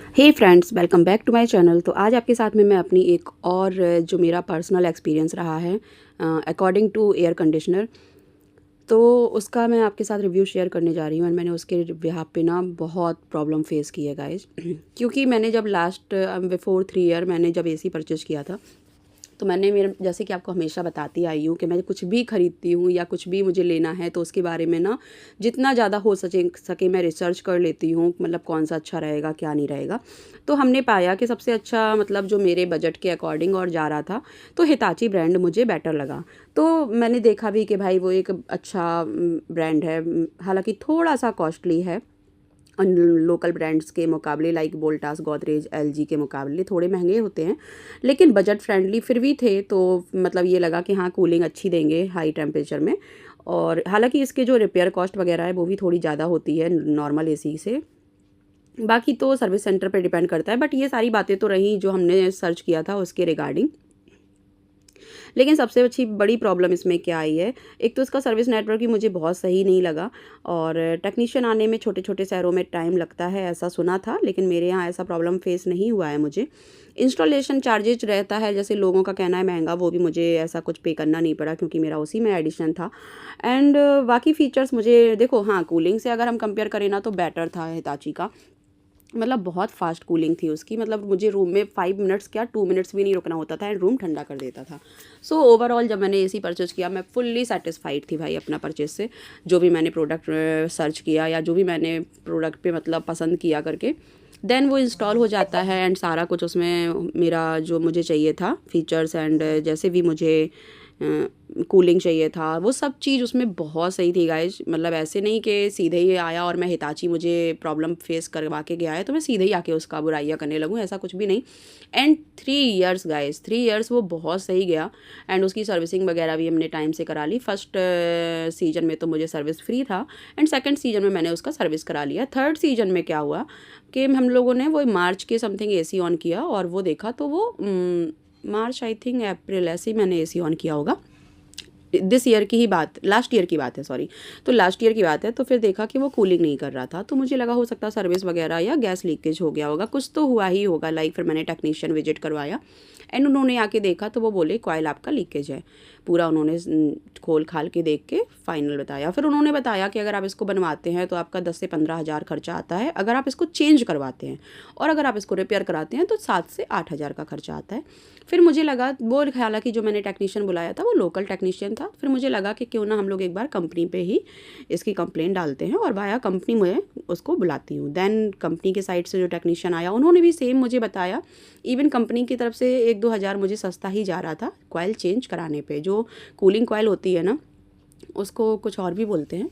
Hey friends, welcome back to my channel. तो आज आपके साथ में मैं अपनी एक और जो मेरा पर्सनल एक्सपीरियंस रहा है अकॉर्डिंग टू एयर कंडीशनर, तो उसका मैं आपके साथ रिव्यू शेयर करने जा रही हूँ। एंड मैंने उसके बिहाफ पे ना बहुत प्रॉब्लम फेस की है गाइज। क्योंकि मैंने जब लास्ट बिफोर 3 ईयर मैंने जब एसी परचेज किया था, तो मैंने मेरे जैसे कि आपको हमेशा बताती आई हूँ कि मैं कुछ भी ख़रीदती हूँ या कुछ भी मुझे लेना है तो उसके बारे में ना जितना ज़्यादा हो सके मैं रिसर्च कर लेती हूँ, मतलब कौन सा अच्छा रहेगा क्या नहीं रहेगा। तो हमने पाया कि सबसे अच्छा मतलब जो मेरे बजट के अकॉर्डिंग और जा रहा था, तो हिताची ब्रांड मुझे बेटर लगा। तो मैंने देखा भी कि भाई वो एक अच्छा ब्रांड है, हालांकि थोड़ा सा कॉस्टली है लोकल ब्रांड्स के मुकाबले, लाइक वोल्टास, गोदरेज, एलजी के मुकाबले थोड़े महंगे होते हैं, लेकिन बजट फ्रेंडली फिर भी थे। तो मतलब ये लगा कि हाँ कूलिंग अच्छी देंगे हाई टेम्परेचर में। और हालांकि इसके जो रिपेयर कॉस्ट वगैरह है वो भी थोड़ी ज़्यादा होती है नॉर्मल एसी से। बाकी तो सर्विस सेंटर पे डिपेंड करता है, बट ये सारी बातें तो रही जो हमने सर्च किया था उसके रिगार्डिंग। लेकिन सबसे अच्छी बड़ी प्रॉब्लम इसमें क्या आई है, एक तो इसका सर्विस नेटवर्क ही मुझे बहुत सही नहीं लगा, और टेक्नीशियन आने में छोटे छोटे शहरों में टाइम लगता है ऐसा सुना था, लेकिन मेरे यहाँ ऐसा प्रॉब्लम फेस नहीं हुआ है मुझे। इंस्टॉलेशन चार्जेज रहता है, जैसे लोगों का कहना है महंगा, वो भी मुझे ऐसा कुछ पे करना नहीं पड़ा क्योंकि मेरा उसी में एडिशन था। एंड बाकी फीचर्स मुझे देखो, हाँ कूलिंग से अगर हम कंपेयर करें ना तो बेटर था हिताची का। मतलब बहुत फास्ट कूलिंग थी उसकी, मतलब मुझे रूम में 5 मिनट्स क्या 2 मिनट्स भी नहीं रुकना होता था एंड रूम ठंडा कर देता था। सो ओवरऑल जब मैंने एसी परचेज किया मैं फुल्ली सेटिस्फाइड थी भाई अपना परचेज से। जो भी मैंने प्रोडक्ट सर्च किया या जो भी मैंने प्रोडक्ट पे मतलब पसंद किया करके, देन वो इंस्टॉल हो जाता है एंड सारा कुछ उसमें मेरा जो मुझे चाहिए था फीचर्स एंड जैसे भी मुझे कूलिंग चाहिए था वो सब चीज़ उसमें बहुत सही थी गाइज। मतलब ऐसे नहीं कि सीधे ही आया और मैं हिताची मुझे प्रॉब्लम फेस करवा के गया है तो मैं सीधे ही आके उसका बुराइयाँ करने लगूँ, ऐसा कुछ भी नहीं। एंड 3 ईयर्स गाइज, 3 ईयर्स वो बहुत सही गया। एंड उसकी सर्विसिंग वगैरह भी हमने टाइम से करा ली। फर्स्ट सीजन में तो मुझे सर्विस फ्री था एंड सेकंड सीजन में मैंने उसका सर्विस करा लिया। थर्ड सीजन में क्या हुआ कि हम लोगों ने वो मार्च के समथिंग एसी ऑन किया और वो देखा तो वो मार्च आई थिंक अप्रैल ऐसे ही मैंने एसी ऑन किया होगा। दिस ईयर की ही बात, लास्ट ईयर की बात है, सॉरी। तो लास्ट ईयर की बात है, तो फिर देखा कि वो कूलिंग नहीं कर रहा था, तो मुझे लगा हो सकता है सर्विस वगैरह या गैस लीकेज हो गया होगा, कुछ तो हुआ ही होगा। लाइक फिर मैंने टेक्नीशियन विजिट करवाया एंड उन्होंने आके देखा तो वो बोले कॉइल आपका लीकेज है। पूरा उन्होंने खोल खाल के देख के फाइनल बताया। फिर उन्होंने बताया कि अगर आप इसको बनवाते हैं तो आपका 10 से 15 हज़ार खर्चा आता है अगर आप इसको चेंज करवाते हैं, और अगर आप इसको रिपेयर कराते हैं तो 7 से 8 हज़ार का खर्चा आता है। फिर मुझे लगा वो, हालांकि जो मैंने टेक्नीशियन बुलाया था वो लोकल टेक्नीशियन था, फिर मुझे लगा कि क्यों ना हम लोग एक बार कंपनी पे ही इसकी कंप्लेंट डालते हैं और वाया कंपनी मैं उसको बुलाती हूँ। देन कंपनी के साइड से जो टेक्नीशियन आया उन्होंने भी सेम मुझे बताया। इवन कंपनी की तरफ से 1-2 हज़ार मुझे सस्ता ही जा रहा था कॉइल चेंज कराने पे। जो कूलिंग कॉइल होती है ना उसको कुछ और भी बोलते हैं,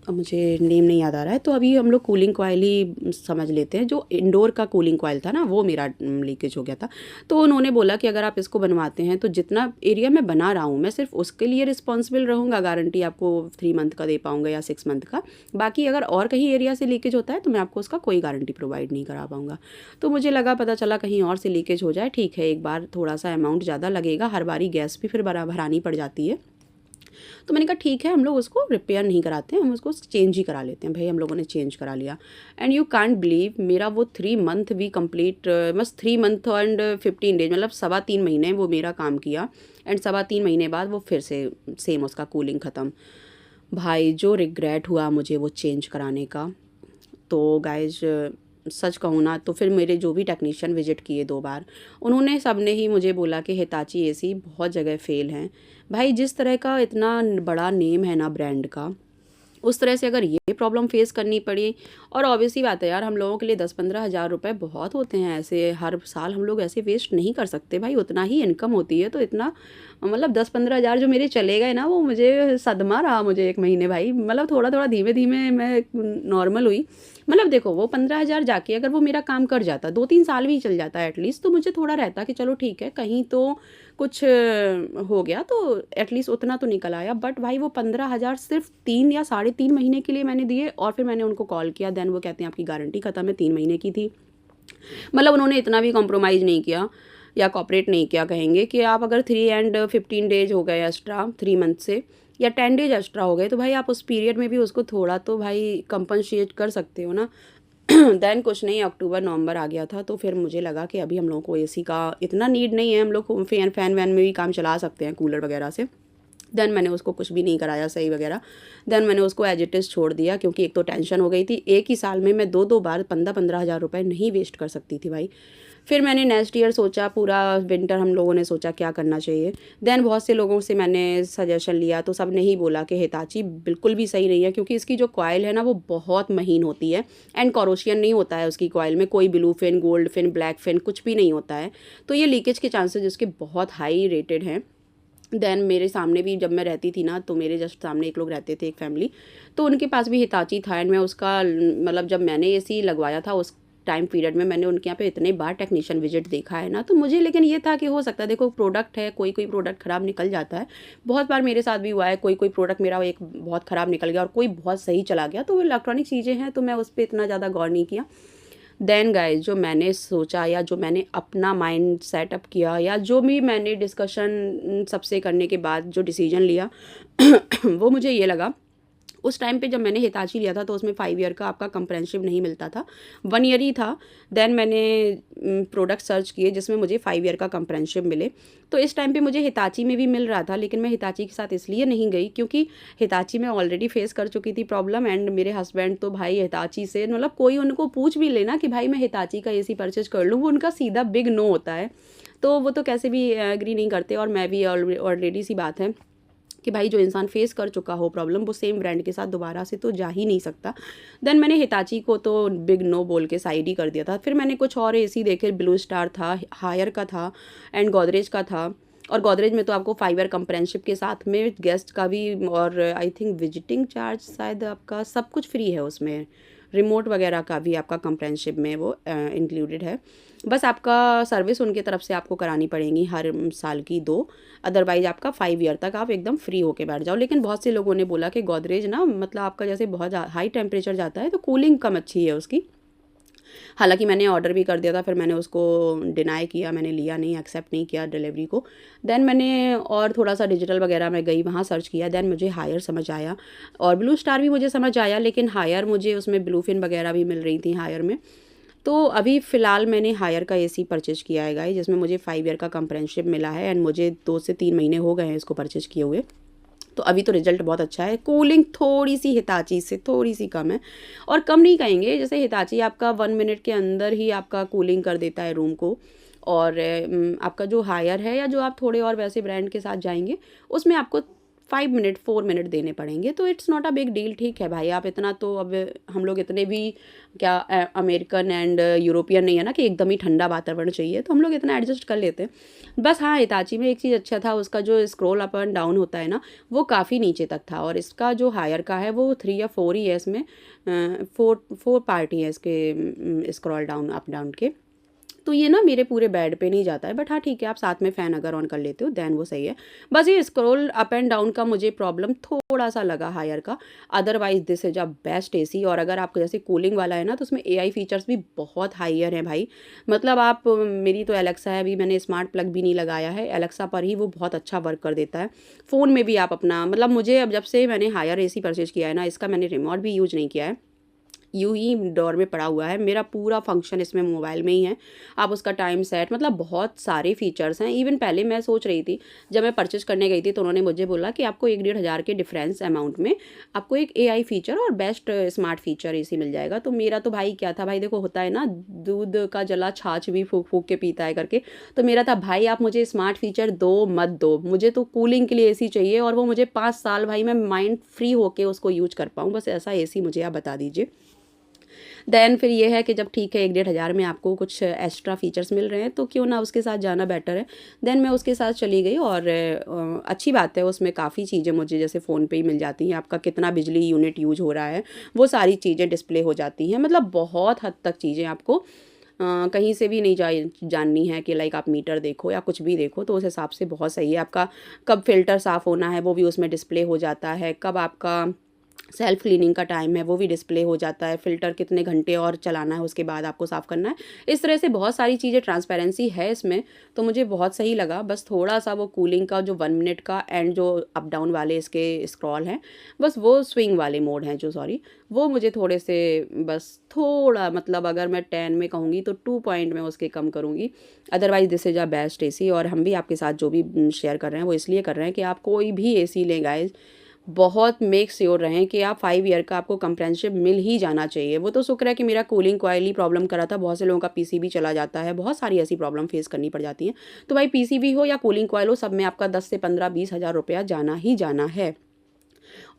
अब मुझे नेम नहीं याद आ रहा है, तो अभी हम लोग कूलिंग कॉइल ही समझ लेते हैं। जो इंडोर का कूलिंग कॉइल था ना वो मेरा लीकेज हो गया था। तो उन्होंने बोला कि अगर आप इसको बनवाते हैं तो जितना एरिया मैं बना रहा हूँ मैं सिर्फ उसके लिए रिस्पॉन्सिबल रहूँगा, गारंटी आपको 3 मंथ का दे पाऊँगा या 6 मंथ का। बाकी अगर और कहीं एरिया से लीकेज होता है तो मैं आपको उसका कोई गारंटी प्रोवाइड नहीं करा पाऊँगा। तो मुझे लगा पता चला कहीं और से लीकेज हो जाए, ठीक है एक बार थोड़ा सा अमाउंट ज़्यादा लगेगा, हर बारी गैस भी फिर भरानी पड़ जाती है। तो मैंने कहा ठीक है हम लोग उसको रिपेयर नहीं कराते हैं, हम उसको चेंज ही करा लेते हैं। भाई हम लोगों ने चेंज करा लिया एंड यू कांट बिलीव मेरा वो 3 मंथ भी कंप्लीट, बस 3 मंथ एंड 15 डेज, मतलब 3.25 महीने वो मेरा काम किया एंड 3.25 महीने बाद वो फिर से सेम उसका कूलिंग ख़त्म। भाई जो रिग्रेट हुआ मुझे वो चेंज कराने का, तो गाइज सच कहूँ ना तो फिर मेरे जो भी टेक्नीशियन विजिट किए 2 बार, उन्होंने सब ने ही मुझे बोला कि हिताची एसी बहुत जगह फ़ेल हैं। भाई जिस तरह का इतना बड़ा नेम है ना ब्रांड का, उस तरह से अगर ये प्रॉब्लम फेस करनी पड़ी, और ऑब्वियसली बात है यार हम लोगों के लिए 10-15 हज़ार रुपये बहुत होते हैं, ऐसे हर साल हम लोग ऐसे वेस्ट नहीं कर सकते भाई, उतना ही इनकम होती है। तो इतना मतलब 10-15 हज़ार जो मेरे चले गए ना वो मुझे सदमा रहा मुझे 1 महीने भाई। मतलब थोड़ा थोड़ा धीमे धीमे मैं नॉर्मल हुई। मतलब देखो वो 15 हज़ार जाके अगर वो मेरा काम कर जाता 2-3 साल भी चल जाता एटलीस्ट, तो मुझे थोड़ा रहता कि चलो ठीक है कहीं तो कुछ हो गया तो एटलीस्ट उतना तो निकल आया। बट भाई वो 15 हज़ार सिर्फ 3 या 3.5 महीने के लिए मैंने दिए, और फिर मैंने उनको कॉल किया, देन वो कहते हैं आपकी गारंटी ख़त्म है, 3 महीने की थी। मतलब उन्होंने इतना भी कॉम्प्रोमाइज़ नहीं किया या कॉपरेट नहीं किया, कहेंगे कि आप अगर 3 एंड 15 डेज हो गए एक्स्ट्रा 3 मंथ से, या 10 डेज एक्स्ट्रा हो गए, तो भाई आप उस पीरियड में भी उसको थोड़ा तो भाई कंपनसेट कर सकते हो ना। देन कुछ नहीं, अक्टूबर नवंबर आ गया था, तो फिर मुझे लगा कि अभी हम लोगों को एसी का इतना नीड नहीं है, हम लोग फ़ैन वैन में भी काम चला सकते हैं, कूलर वगैरह से। देन मैंने उसको कुछ भी नहीं कराया सही वगैरह। देन मैंने उसको एज इट इज़ छोड़ दिया, क्योंकि एक तो टेंशन हो गई थी, एक ही साल में मैं 2-2 बार 15-15 हज़ार रुपए नहीं वेस्ट कर सकती थी भाई। फिर मैंने नेक्स्ट ईयर सोचा, पूरा विंटर हम लोगों ने सोचा क्या करना चाहिए। देन बहुत से लोगों से मैंने सजेशन लिया, तो सब ने ही बोला कि हिताची बिल्कुल भी सही नहीं है, क्योंकि इसकी जो कॉइल है ना वो बहुत महीन होती है, एंड कॉरोशियन नहीं होता है उसकी कॉइल में, कोई blue fin, gold fin, black fin कुछ भी नहीं होता है। तो ये लीकेज के चांसेस इसके बहुत हाई रेटेड हैं। देन मेरे सामने भी जब मैं रहती थी ना, तो मेरे जस्ट सामने एक लोग रहते थे, एक फैमिली, तो उनके पास भी हिताची था, एंड मैं उसका मतलब जब मैंने एसी लगवाया था उस टाइम पीरियड में मैंने उनके यहाँ पे इतने बार टेक्नीशियन विजिट देखा है ना, तो मुझे लेकिन ये था कि हो सकता है, देखो प्रोडक्ट है, कोई कोई प्रोडक्ट ख़राब निकल जाता है। बहुत बार मेरे साथ भी हुआ है, कोई कोई प्रोडक्ट मेरा एक बहुत ख़राब निकल गया और कोई बहुत सही चला गया, तो वो इलेक्ट्रॉनिक चीज़ें हैं, तो मैं उस पर इतना ज़्यादा गौर नहीं किया। देन गाइस, जो मैंने सोचा या जो मैंने अपना माइंड सेटअप किया या जो भी मैंने डिस्कशन सबसे करने के बाद जो डिसीजन लिया वो मुझे ये लगा, उस टाइम पे जब मैंने हिताची लिया था तो उसमें 5 ईयर का आपका कंप्रेहेंसिव नहीं मिलता था, 1 ईयर ही था। देन मैंने प्रोडक्ट सर्च किए जिसमें मुझे 5 ईयर का कंप्रेहेंसिव मिले। तो इस टाइम पे मुझे हिताची में भी मिल रहा था, लेकिन मैं हिताची के साथ इसलिए नहीं गई क्योंकि हिताची में ऑलरेडी फेस कर चुकी थी प्रॉब्लम, एंड मेरे हस्बैंड तो भाई हिताची से, मतलब कोई उनको पूछ भी लेना कि भाई मैं हिताची का एसी परचेज कर लूँ, वो उनका सीधा बिग नो होता है। तो वो तो कैसे भी एग्री नहीं करते, और मैं भी ऑलरेडी सी बात है कि भाई जो इंसान फेस कर चुका हो प्रॉब्लम, वो सेम ब्रांड के साथ दोबारा से तो जा ही नहीं सकता। देन मैंने हिताची को तो बिग नो बोल के साइड ही कर दिया था। फिर मैंने कुछ और एसी देखे, ब्लू स्टार था, हायर का था, एंड गोदरेज का था। और गोदरेज में तो आपको 5 ईयर कंप्रेहेंसिव के साथ में गेस्ट का भी, और आई थिंक विजिटिंग चार्ज शायद आपका सब कुछ फ्री है उसमें, रिमोट वगैरह का भी आपका कंप्रेहेंसिव में वो इंक्लूडेड है। बस आपका सर्विस उनकी तरफ से आपको करानी पड़ेगी हर साल की 2, अदरवाइज आपका 5 ईयर तक आप एकदम फ्री होके बैठ जाओ। लेकिन बहुत से लोगों ने बोला कि गोदरेज ना, मतलब आपका जैसे बहुत हाई टेम्परेचर जाता है तो कूलिंग कम अच्छी है उसकी। हालांकि मैंने ऑर्डर भी कर दिया था, फिर मैंने उसको डिनाई किया, मैंने लिया नहीं, एक्सेप्ट नहीं किया डिलीवरी को। देन मैंने और थोड़ा सा डिजिटल वगैरह में गई, वहाँ सर्च किया, देन मुझे हायर समझ आया, और ब्लू स्टार भी मुझे समझ आया, लेकिन हायर मुझे उसमें ब्लू फिन वगैरह भी मिल रही थी हायर में। तो अभी फ़िलहाल मैंने हायर का एसी परचेज़ किया है गाइस, जिसमें मुझे 5 ईयर का कंप्रेहेंसिव मिला है, एंड मुझे 2 से 3 महीने हो गए हैं इसको परचेज़ किए हुए। तो अभी तो रिज़ल्ट बहुत अच्छा है। कूलिंग थोड़ी-सी हिताची से थोड़ी-सी कम है, और कम नहीं कहेंगे, जैसे हिताची आपका 1 मिनट के अंदर ही आपका कूलिंग कर देता है रूम को, और आपका जो हायर है या जो आप थोड़े और वैसे ब्रांड के साथ जाएँगे, उसमें आपको 5 मिनट 4 मिनट देने पड़ेंगे। तो it's not a big deal, ठीक है भाई, आप इतना तो, अब हम लोग इतने भी क्या अमेरिकन एंड यूरोपियन नहीं है ना कि एकदम ही ठंडा वातावरण चाहिए, तो हम लोग इतना एडजस्ट कर लेते हैं। बस हाँ, हिताची में एक चीज़ अच्छा था, उसका जो स्क्रॉल अप एंड डाउन होता है ना, वो काफ़ी नीचे तक था, और इसका जो हायर का है वो 3 या 4 ही है इसमें, 4 पार्ट ही है इसके स्क्रॉल डाउन अप डाउन के। तो ये ना मेरे पूरे बेड पे नहीं जाता है, बट हाँ ठीक है, आप साथ में फ़ैन अगर ऑन कर लेते हो देन वो सही है। बस ये स्क्रॉल अप एंड डाउन का मुझे प्रॉब्लम थोड़ा सा लगा हायर का, otherwise this is a best AC. और अगर आपको जैसे कूलिंग वाला है ना, तो उसमें एआई फीचर्स भी बहुत हायर हैं भाई। मतलब आप, मेरी तो एलेक्सा है, अभी मैंने स्मार्ट प्लग भी नहीं लगाया है, एलेक्सा पर ही वो बहुत अच्छा वर्क कर देता है। फ़ोन में भी आप अपना, मतलब मुझे अब जब से मैंने हायर एसी परचेज किया है ना, इसका मैंने रिमोट भी यूज़ नहीं किया है, यूँ ही डोर में पड़ा हुआ है, मेरा पूरा फंक्शन इसमें मोबाइल में ही है। आप उसका टाइम सेट, मतलब बहुत सारे फीचर्स हैं। इवन पहले मैं सोच रही थी, जब मैं परचेज़ करने गई थी, तो उन्होंने मुझे बोला कि आपको 1 डेढ़ हज़ार के डिफरेंस अमाउंट में आपको एक एआई फीचर और बेस्ट स्मार्ट फीचर एसी मिल जाएगा। तो मेरा तो भाई क्या था, भाई देखो होता है ना, दूध का जला छाछ भी फूँक फूँक के पीता है करके, तो मेरा था भाई आप मुझे स्मार्ट फीचर दो मत दो, मुझे तो कूलिंग के लिए एसी चाहिए, और वो मुझे 5 साल भाई मैं माइंड फ्री होके उसको यूज़ कर पाऊँ, बस ऐसा एसी मुझे आप बता दीजिए। देन फिर ये है कि जब ठीक है 1 डेढ़ हज़ार में आपको कुछ एक्स्ट्रा फीचर्स मिल रहे हैं, तो क्यों ना उसके साथ जाना बेटर है। देन मैं उसके साथ चली गई, और अच्छी बात है, उसमें काफ़ी चीज़ें मुझे जैसे फ़ोन पे ही मिल जाती हैं, आपका कितना बिजली यूनिट यूज़ हो रहा है, वो सारी चीज़ें डिस्प्ले हो जाती हैं। मतलब बहुत हद तक चीज़ें आपको कहीं से भी नहीं जाननी है कि लाइक आप मीटर देखो या कुछ भी देखो, तो उस हिसाब से बहुत सही है। आपका कब फ़िल्टर साफ़ होना है वो भी उसमें डिस्प्ले हो जाता है, कब आपका सेल्फ क्लीनिंग का टाइम है वो भी डिस्प्ले हो जाता है, फ़िल्टर कितने घंटे और चलाना है उसके बाद आपको साफ़ करना है। इस तरह से बहुत सारी चीज़ें ट्रांसपेरेंसी है इसमें, तो मुझे बहुत सही लगा। बस थोड़ा-सा वो कूलिंग का जो 1 मिनट का एंड जो अप डाउन वाले इसके स्क्रॉल हैं, बस वो स्विंग वाले मोड हैं जो सॉरी, वो मुझे थोड़े से बस थोड़ा मतलब अगर मैं 10 में कहूँगी तो 2 पॉइंट मैं उसके कम करूँगी। Otherwise this is a best AC और हम भी आपके साथ जो भी शेयर कर रहे हैं वो इसलिए कर रहे हैं कि आप कोई भी एसी लें गाइज़, बहुत मेक श्योर रहें कि आप 5 ईयर का आपको कंप्रेहेंसिव मिल ही जाना चाहिए। वो तो शुक्र है कि मेरा कूलिंग कॉइल ही प्रॉब्लम कर रहा था, बहुत से लोगों का पीसीबी चला जाता है, बहुत सारी ऐसी प्रॉब्लम फेस करनी पड़ जाती हैं। तो भाई पीसीबी हो या कूलिंग कॉइल हो, सब में आपका 10 से 15-20 हज़ार रुपया जाना ही जाना है।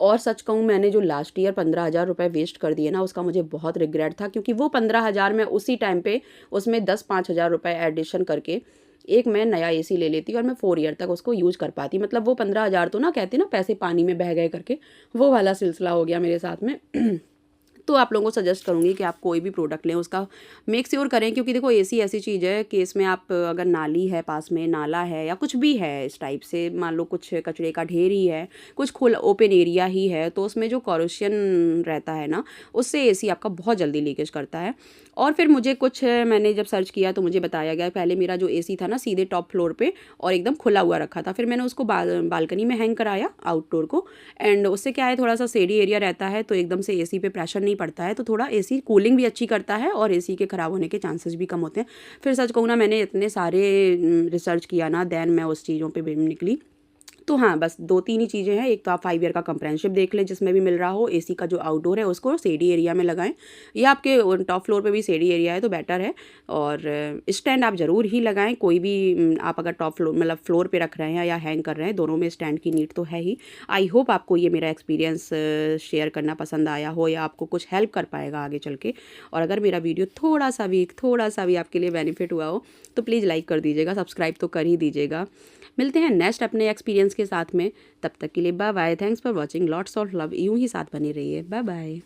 और सच कहूँ मैंने जो लास्ट ईयर 15,000 रुपए वेस्ट कर दिए ना, उसका मुझे बहुत रिग्रेट था क्योंकि वो 15,000 मैं उसी टाइम पे उसमें 10-5 हज़ार रुपए एडिशन करके एक मैं नया एसी ले लेती और मैं 4 ईयर तक उसको यूज़ कर पाती। मतलब वो 15,000 तो ना कहते हैं ना पैसे पानी में बह गए करके, वो वाला सिलसिला हो गया मेरे साथ में। तो आप लोगों को सजेस्ट करूँगी कि आप कोई भी प्रोडक्ट लें उसका मेक श्योर करें क्योंकि देखो एसी ऐसी चीज़ है कि इसमें आप अगर नाली है पास में, नाला है या कुछ भी है इस टाइप से, मान लो कुछ कचरे का ढेर ही है, कुछ खुला ओपन एरिया ही है, तो उसमें जो कॉरोशन रहता है ना, उससे एसी आपका बहुत जल्दी लीकेज करता है। और फिर मुझे कुछ मैंने जब सर्च किया तो मुझे बताया गया, पहले मेरा जो एसी था ना सीधे टॉप फ्लोर पे और एकदम खुला हुआ रखा था, फिर मैंने उसको बालकनी में हैंग कराया आउटडोर को, एंड उससे क्या है थोड़ा सा शेडी एरिया रहता है तो एकदम से एसी पे प्रेशर नहीं पड़ता है, तो थोड़ा एसी कूलिंग भी अच्छी करता है और एसी के ख़राब होने के चांसेस भी कम होते हैं। फिर सच कहूँ ना मैंने इतने सारे रिसर्च किया ना, देन मैं उस चीज़ों पे भी निकली। तो हाँ, बस 2-3 ही चीज़ें हैं। एक तो आप 5 ईयर का कंप्रेहेंसिव देख लें जिसमें भी मिल रहा हो, एसी का जो आउटडोर है उसको शेडी एरिया में लगाएँ या आपके टॉप फ्लोर पे भी शेडी एरिया है तो बेटर है। और स्टैंड आप ज़रूर ही लगाएँ, कोई भी आप अगर टॉप फ्लोर मतलब फ्लोर पे रख रहे हैं या हैंग कर रहे हैं, दोनों में स्टैंड की नीड तो है ही। आई होप आपको ये मेरा एक्सपीरियंस शेयर करना पसंद आया हो या आपको कुछ हेल्प कर पाएगा आगे चल के। और अगर मेरा वीडियो थोड़ा-सा भी आपके लिए बेनिफिट हुआ हो तो प्लीज़ लाइक कर दीजिएगा, सब्सक्राइब तो कर ही दीजिएगा। मिलते हैं नेक्स्ट अपने एक्सपीरियंस के साथ में, तब तक के लिए bye bye. Thanks for watching, lots of love. यूं ही साथ बने रहिए। Bye bye.